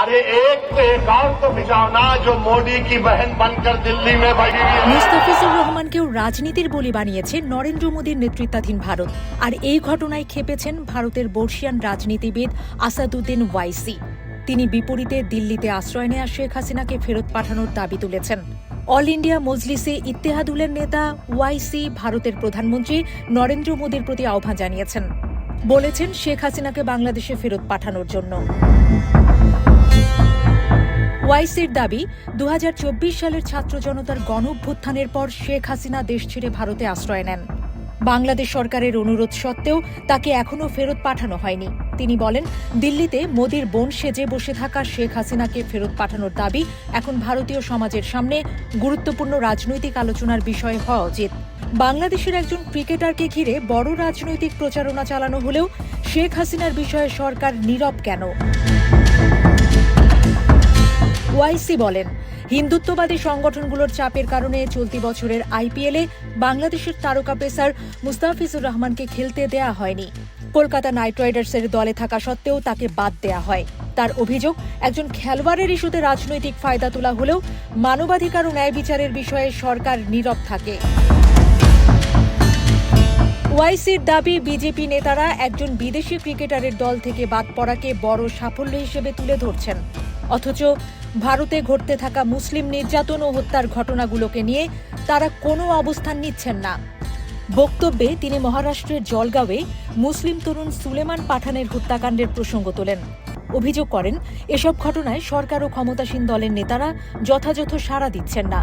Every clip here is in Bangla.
अरे एक तो एक और तो बिछाओना जो मोदी की बहन बनकर दिल्ली में बैठी हुई है। মুস্তাফিজুর রহমানকেও রাজনীতির বলি বানিয়েছে নরেন্দ্র মোদীর নেতৃত্বাধীন ভারত। আর এই ঘটনায় খেপেছেন ভারতের বর্ষিয়ান রাজনীতিবিদ আসাদুদ্দিন ওয়াইসি। তিনি বিপরীতে দিল্লিতে আশ্রয় নেয়া শেখ হাসিনাকে ফেরত পাঠানোর দাবি তুলেছেন। অল ইন্ডিয়া মজলিসে ইত্তেহাদুলের নেতা ওয়াইসি ভারতের প্রধানমন্ত্রী নরেন্দ্র মোদীর প্রতি আহ্বান জানিয়েছেন। বলেছেন শেখ হাসিনাকে বাংলাদেশে ফেরত পাঠানোর জন্য। ওয়াইসির দাবি 2024 সালের ছাত্র জনতার গণঅভ্যুত্থানের পর শেখ হাসিনা দেশ ছেড়ে ভারতে আশ্রয় নেন। বাংলাদেশ সরকারের অনুরোধ সত্ত্বেও তাকে এখনও ফেরত পাঠানো হয়নি। তিনি বলেন, দিল্লিতে মোদির বোন সেজে বসে থাকা শেখ হাসিনাকে ফেরত পাঠানোর দাবি এখন ভারতীয় সমাজের সামনে গুরুত্বপূর্ণ রাজনৈতিক আলোচনার বিষয় হওয়া উচিত। বাংলাদেশের একজন ক্রিকেটারকে ঘিরে বড় রাজনৈতিক প্রচারণা চালানো হলেও শেখ হাসিনার বিষয়ে সরকার নীরব কেন? ওয়াইসি বলেন, হিন্দুত্ববাদী সংগঠনগুলোর চাপের কারণে চলতি বছরের আইপিএলে বাংলাদেশের তারকা পেসার মুস্তাফিজুর রহমানকে খেলতে দেয়া হয়নি। কলকাতা নাইট রাইডার্সের দলে থাকা সত্ত্বেও তাকে বাদ দেয়া হয়। তার অভিযোগ, একজন খেলোয়াড়ের ইস্যুতে রাজনৈতিক ফায়দা তোলা হলেও মানবাধিকার ও ন্যায় বিচারের বিষয়ে সরকার নীরব থাকে। ওয়াইসির দাবি, বিজেপি নেতারা একজন বিদেশি ক্রিকেটারের দল থেকে বাদ পড়াকে বড় সাফল্য হিসেবে তুলে ধরছেন, অথচ ভারতে ঘটতে থাকা মুসলিম নির্যাতন ও হত্যার ঘটনাগুলোকে নিয়ে তারা কোনো অবস্থান নিচ্ছেন না। বক্তব্যে তিনি মহারাষ্ট্রের জলগাঁওয়ে মুসলিম তরুণ সুলেমান পাঠানের হত্যাকাণ্ডের প্রসঙ্গ তোলেন। অভিযোগ করেন, এসব ঘটনায় সরকার ও ক্ষমতাসীন দলের নেতারা যথাযথ সাড়া দিচ্ছেন না।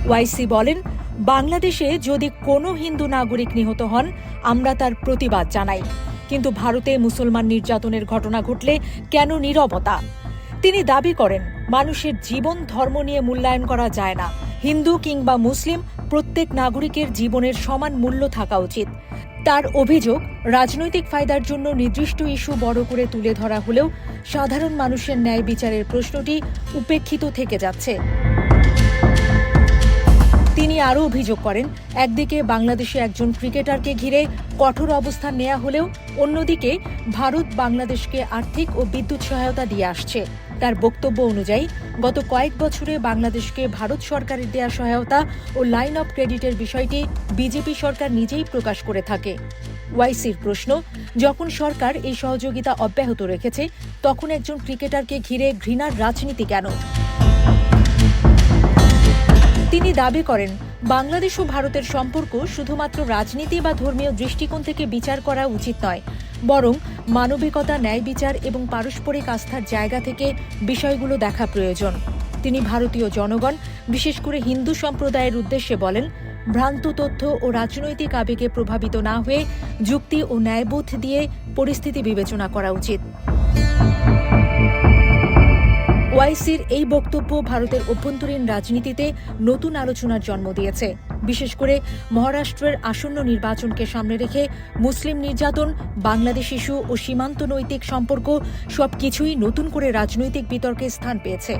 ওয়াইসি বলেন, বাংলাদেশে যদি কোনো হিন্দু নাগরিক নিহত হন, আমরা তার প্রতিবাদ জানাই, কিন্তু ভারতে মুসলমান নির্যাতনের ঘটনা ঘটলে কেন নীরবতা? তিনি দাবি করেন, মানুষের জীবন ধর্ম নিয়ে মূল্যায়ন করা যায় না। হিন্দু কিংবা মুসলিম, প্রত্যেক নাগরিকের জীবনের সমান মূল্য থাকা উচিত। তার অভিযোগ, রাজনৈতিক ফায়দার জন্য নির্দিষ্ট ইস্যু বড় করে তুলে ধরা হলেও সাধারণ মানুষের ন্যায় বিচারের প্রশ্নটি উপেক্ষিত থেকে যাচ্ছে। তিনি আরও অভিযোগ করেন, একদিকে বাংলাদেশে একজন ক্রিকেটারকে ঘিরে কঠোর অবস্থান নেওয়া হলেও অন্যদিকে ভারত বাংলাদেশকে আর্থিক ও বিদ্যুৎ সহায়তা দিয়ে আসছে। তার বক্তব্য অনুযায়ী গত কয়েক বছরে বাংলাদেশকে ভারত সরকারের দেয়া সহায়তা ও লাইন অফ ক্রেডিটের বিষয়টি বিজেপি সরকার নিজেই প্রকাশ করে থাকে। ওয়াইসির প্রশ্ন, যখন সরকার এই সহযোগিতা অব্যাহত রেখেছে, তখন একজন ক্রিকেটারকে ঘিরে ঘৃণার রাজনীতি কেন? তিনি দাবি করেন, বাংলাদেশ ও ভারতের সম্পর্ক শুধুমাত্র রাজনীতি বা ধর্মীয় দৃষ্টিকোণ থেকে বিচার করা উচিত নয়, বরং মানবিকতা, ন্যায় বিচার এবং পারস্পরিক আস্থার জায়গা থেকে বিষয়গুলো দেখা প্রয়োজন। তিনি ভারতীয় জনগণ, বিশেষ করে হিন্দু সম্প্রদায়ের উদ্দেশ্যে বলেন, ভ্রান্ত তথ্য ও রাজনৈতিক আবেগে প্রভাবিত না হয়ে যুক্তি ও ন্যায়বোধ দিয়ে পরিস্থিতি বিবেচনা করা উচিত। ওয়াইসির এই বক্তব্য ভারতের অভ্যন্তরীণ রাজনীতিতে নতুন আলোচনার জন্ম দিয়েছে। বিশেষ করে মহারাষ্ট্রের আসন্ন নির্বাচনকে সামনে রেখে মুসলিম নির্যাতন, বাংলাদেশ ইস্যু ও সীমান্ত নৈতিক সম্পর্ক সবকিছুই নতুন করে রাজনৈতিক বিতর্কে স্থান পেয়েছে।